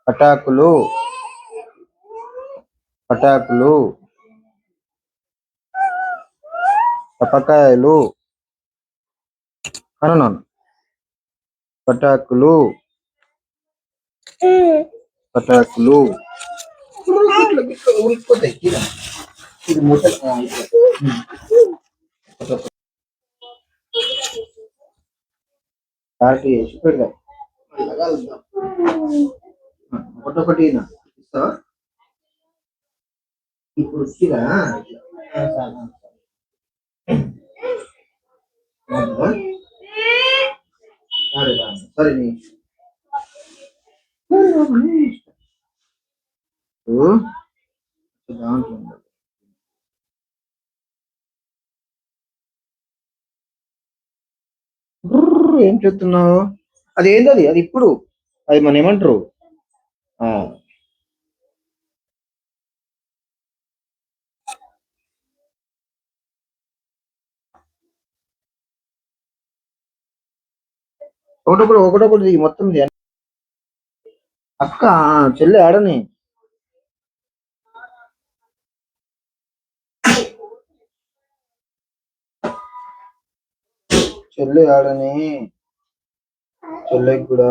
పటాకులు పటాకులు పపకాయలు అను పటాకులు పటాకులు ఇది మూట ఒకటొకటి ఇస్తావా ఇప్పుడు వచ్చిరా సరే దాంట్లో ఏం చెప్తున్నావు? అది ఏంటది? అది ఇప్పుడు అది మన ఏమంటారు? ఒకటొకటి మొత్తం అక్క చెల్లె ఆడని చెల్లె ఆడని చెల్లెకి కూడా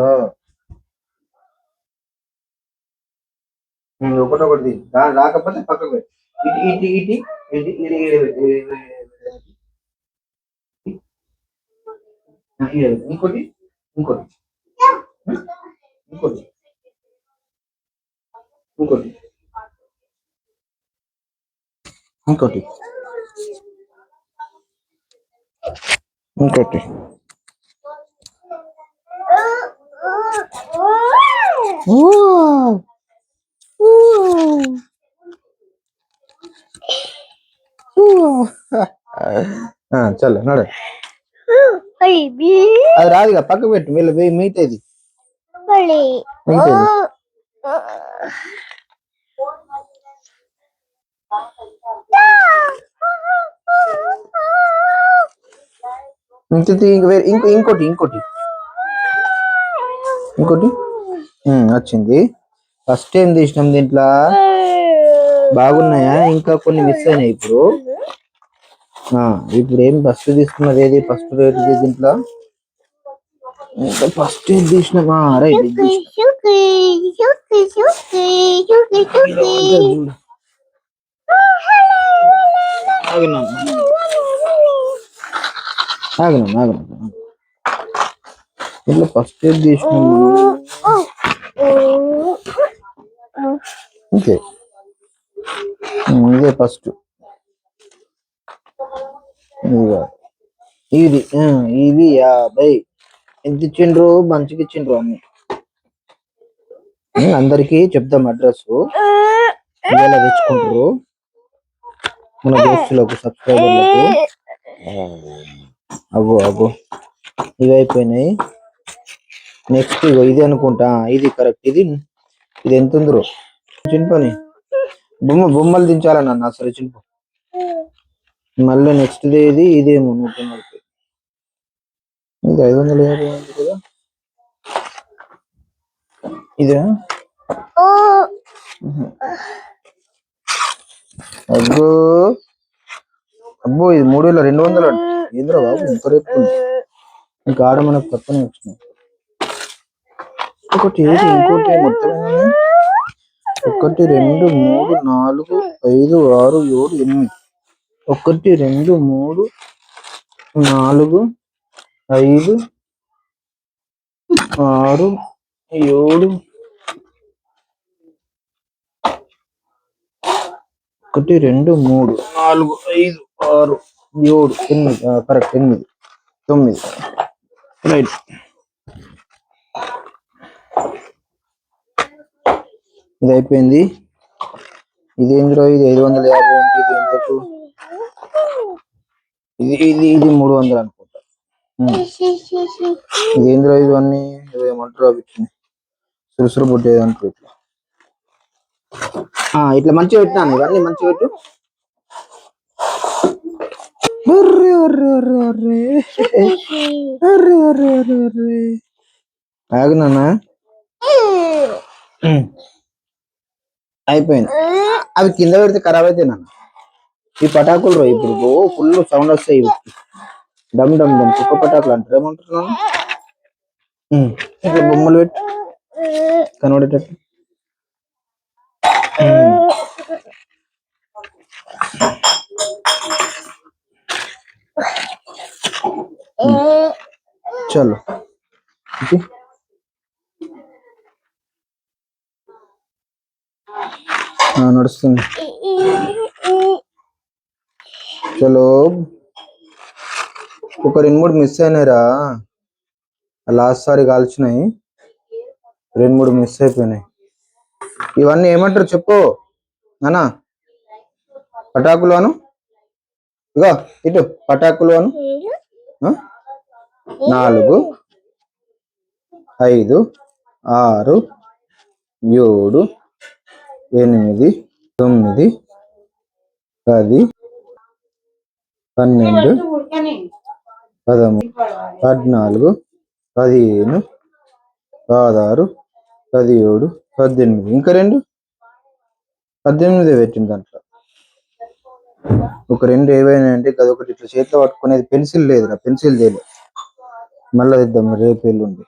ఒకటొకటి రాకపోతే పక్కకు ఇటు ఇటు ఇటు ఇంకోటి ఇంకోటి ఇంకోటి ఇంకోటి ఇంకోటి ఇంకోటి చలో నడు అది రాదుగా పక్కకు పెట్టు వీళ్ళు మిగతాది ఇంకోటి ఇంకోటి ఇంకోటి వచ్చింది. ఫస్ట్ టైం తీసినాం దీంట్లో బాగున్నాయా? ఇంకా కొన్ని మిస్ అయినాయి. ఇప్పుడు ఏం ఫస్ట్ తీసుకున్నది ఏది? ఫస్ట్ రేట్ దీంట్లో ఫస్ట్ ఏం తీసినామా? రైట్ ఇట్లా ఫస్ట్ ఏం తీసినాము? ఓకే ఇదే ఫస్ట్ ఇది 50 ఎంత ఇచ్చిండ్రు? మంచిగా ఇచ్చిండ్రు అన్ని. అందరికి చెప్దాం అడ్రస్ ఇలా తెచ్చుకుంటారు మన దోస్తులకు సబ్స్క్రైబర్లకు. అగో ఇవి అయిపోయినాయి. నెక్స్ట్ ఇది అనుకుంటా. ఇది కరెక్ట్. ఇది ఎంత ఉందో చింపని బొమ్మలు దించాలన్న అసలు చింపు. మళ్ళీ నెక్స్ట్ ఇది ఇదేమో 140. ఇది 550 కదా. ఇదే అబ్బో ఇది 3200 ఏంద్రా బాబు ఇంత రేపు. ఇంకా ఆడ మనకు తక్కువనే వచ్చినాయి. ఇంకోటి మొత్తం 1 2 3 4 5 6 7 8. 1 2 3 4 5 6 7 1 2 3 4 5 6 7 8 కరెక్ట్ 8 9 రైట్. ఇది అయిపోయింది. ఇది ఏంద్రో? ఇది 550 ఇది ఎంతకు? ఇది 300 అనుకుంటా. ఇది ఏంద్రో? ఇవన్నీ ఏమంటారు? అవి సురుసురు పుట్టేది అంటారు. ఇట్లా మంచిగా పెట్టినాను. ఇవన్నీ మంచిగా పెట్టు. ఆగునా అయిపోయింది. అవి కింద పెడితే ఖరాబ్ అయితే నాన్న. ఈ పటాకులు రో ఇప్పుడు ఫుల్ సౌండ్ వస్తాయి. డమ్ డమ్ డమ్ కుక్క పటాకులు అంటారు. ఏమంటున్నాను ఇట్లా బొమ్మలు పెట్టి కనబడేటట్టు. చలో నడుస్తుంది. చలో ఒక 2-3 మిస్ అయినాయిరా. లాస్ట్ సారి కాల్చినాయి, 2-3 మిస్ అయిపోయినాయి. ఇవన్నీ ఏమంటారు చెప్పు నానా? పటాకులు అను. ఇగో ఇటు పటాకులు అను. 4 5 6 7 8 9 10 12 13 14 15 16 17 18 ఇంకా 2 18 పెట్టింది దాంట్లో. ఒక 2 ఏవైనా అంటే అదొకటి ఇట్లా చేతిలో పట్టుకునేది. పెన్సిల్ లేదురా, పెన్సిల్ చేయలేదు. మళ్ళీ ఇద్దాం రేపు ఎల్లుండి.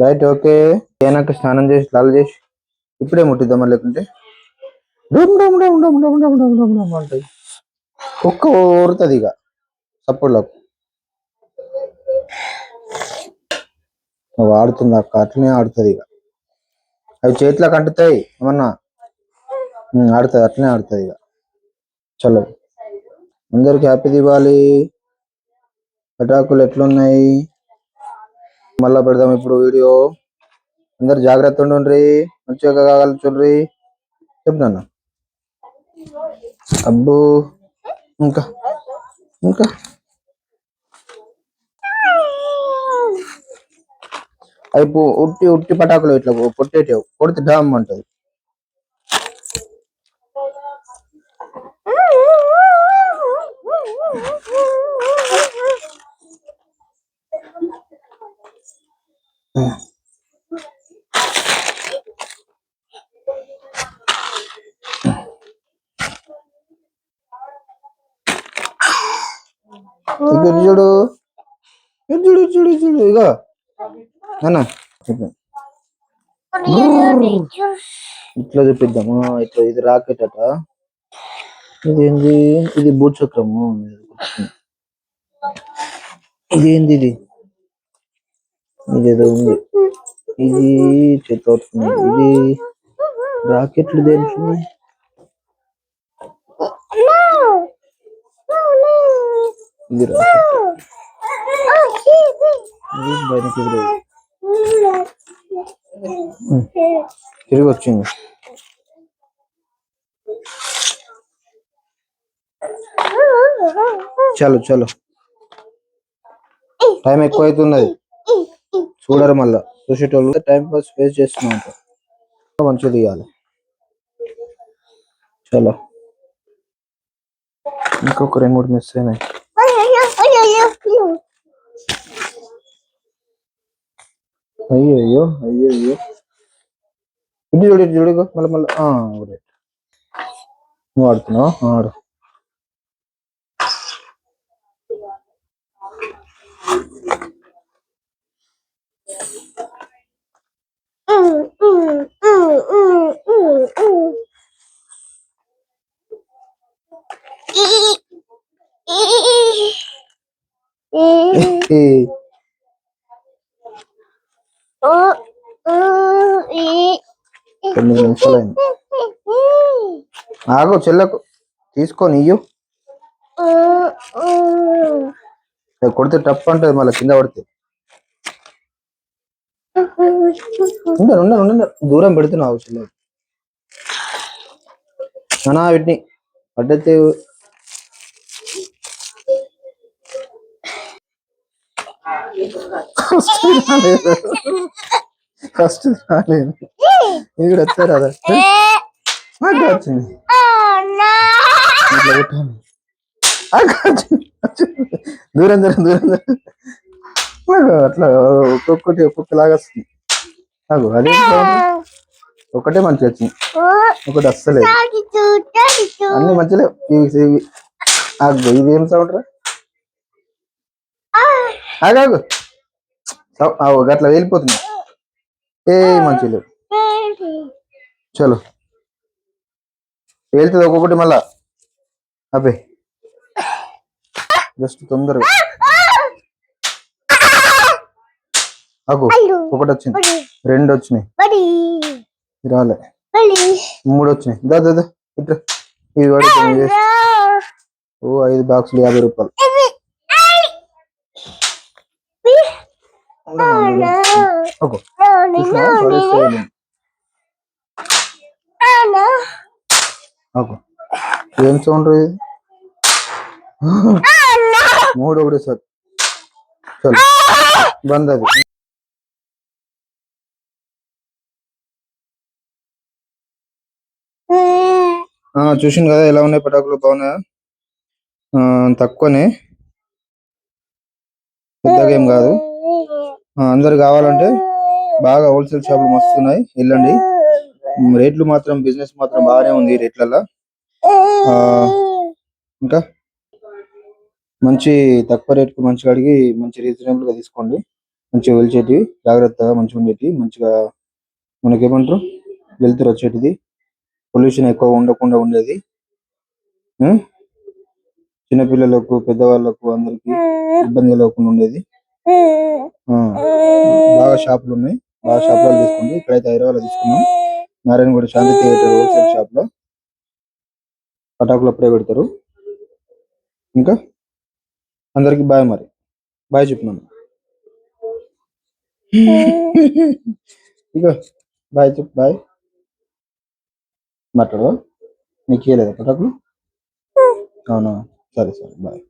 Right okay. ఏనాక స్నానం చేసి లాల్ చేసి ఇప్పుడే ముట్టిద్దామా, లేకుంటే అంటాయి. కుక్క ఊరుతుంది ఇక సపోర్ట్లకు. ఆడుతుంది అక్క, అట్లనే ఆడుతుంది ఇక. అవి చేతిలోకి అంటుతాయి ఏమన్నా ఆడుతుంది, అట్లనే ఆడుతుంది ఇక. చలో అందరికి హ్యాపీ దివాలి. పటాకులు ఎట్లున్నాయి మళ్ళా పెడదాం ఇప్పుడు వీడియో. అందరు జాగ్రత్త ఉండండి, మంచిగా కాగలుచుండ్రి. చెప్తాను అబ్బు. ఇంకా ఇంకా అవి ఉట్టి ఉట్టి పటాకులు ఇట్లా పొట్టేటవు కొడితే డామ్ అంటది. చూడు చూడు చూడు చూడు ఇగో అన్నా ఇట్లా చూపిద్దాము. ఇట్లా ఇది రాకెట్ అట. ఇదేంది? ఇది భూచక్రము. ఇదేంది? ఇదేదో ఉంది. ఇది చెత్తవుతుంది. ఇది రాకెట్లు దేంట్లో? ఇది రాకెట్ బయటకి తిరిగి వచ్చింది. చలో చలో టైం ఎక్కువ అవుతున్నది. చూడరు మళ్ళా చూసేటోళ్ళు. టైం పాస్ వేస్ట్ చేస్తున్నా ఉంటారు. మంచిగా తీయాలి. చలో ఇంకొక 2-3 మిస్ అయినాయి. అయ్యో అయ్యో అయ్యో. ఇటు చూడు ఇటు చూడు మళ్ళీ మళ్ళీ. నువ్వు ఆడుతున్నావు, ఆడు. కొన్ని నిమిషాలైంది. ఆగు చెల్లకు తీసుకొని ఇయ్యు. కొడితే టప్ అంటది మళ్ళీ కింద పడితే. ఉండ దూరం పెడుతున్నావు చెల్లె. అనా వీటిని పడ్డతే ఫస్ట్ రాలేదు. ఇది వచ్చారు అదా వచ్చింది. ఇట్లా కొట్టాను. దూరం దూరం దూరం అట్లా ఒక్కొక్కటి ఒక్కొక్కలాగా వస్తుంది. అగో అదే ఒకటే మంచిగా వచ్చింది, ఒకటి అస్సలేదు. అన్ని మంచిలే ఇవి. అగో ఇదేం సౌండ్ రా? ఆగాగు అట్లా వెళ్ళిపోతుంది. ఏ మంచి లేవు. చలో వెళ్తుంది ఒక్కొక్కటి మళ్ళా. అబ్బే జస్ట్ తొందరగా. అగో ఒకటి వచ్చింది, రెండు వచ్చినాయి, రాలే, మూడు వచ్చినాయి. దా దా దా ఇట్లా ఇవి పడుతుంది. ఓ 5 బాక్సులు 50 రూపాయలు. ఓకే ఏం సౌండ్ ఇది? మూడు ఒకటి సార్. చలో బంద్ అది. చూసింది కదా ఎలా ఉన్నాయి పటాకులు, బాగున్నాయా? తక్కువనే, పెద్దగా ఏం కాదు. అందరు కావాలంటే బాగా హోల్సేల్ షాపులు మస్తున్నాయి, వెళ్ళండి. రేట్లు మాత్రం బిజినెస్ మాత్రం బాగానే ఉంది రేట్లలో. ఇంకా మంచి తక్కువ రేటుకు మంచిగా అడిగి మంచి రీజనబుల్ గా తీసుకోండి. మంచిగా వెలిచేటివి, జాగ్రత్తగా మంచిగా ఉండేటివి, మంచిగా మనకేమంటారు వెళ్తురు వచ్చేటిది, పొల్యూషన్ ఎక్కువ ఉండకుండా ఉండేది. చిన్నపిల్లలకు పెద్దవాళ్ళకు అందరికి ఇబ్బంది లేకుండా ఉండేది. బాగా షాపులు ఉన్నాయి, బాగా షాపులు తీసుకోండి. ఇక్కడైతే హైదరాబాద్ లో తీసుకున్నాం, నారాయణగూడ శాంతి థియేటర్ హోల్సేల్ షాప్ లో పటాకులు అప్పుడే పెడతారు. ఇంకా అందరికి బాయ్. మరి బాయ్ చెప్పినాను. ఇక బాయ్ చెప్పు, బాయ్. మాట్లాడవా? నీకు ఇయ్యలేదా పటాకులు? అవునా, సరే సరే బాయ్.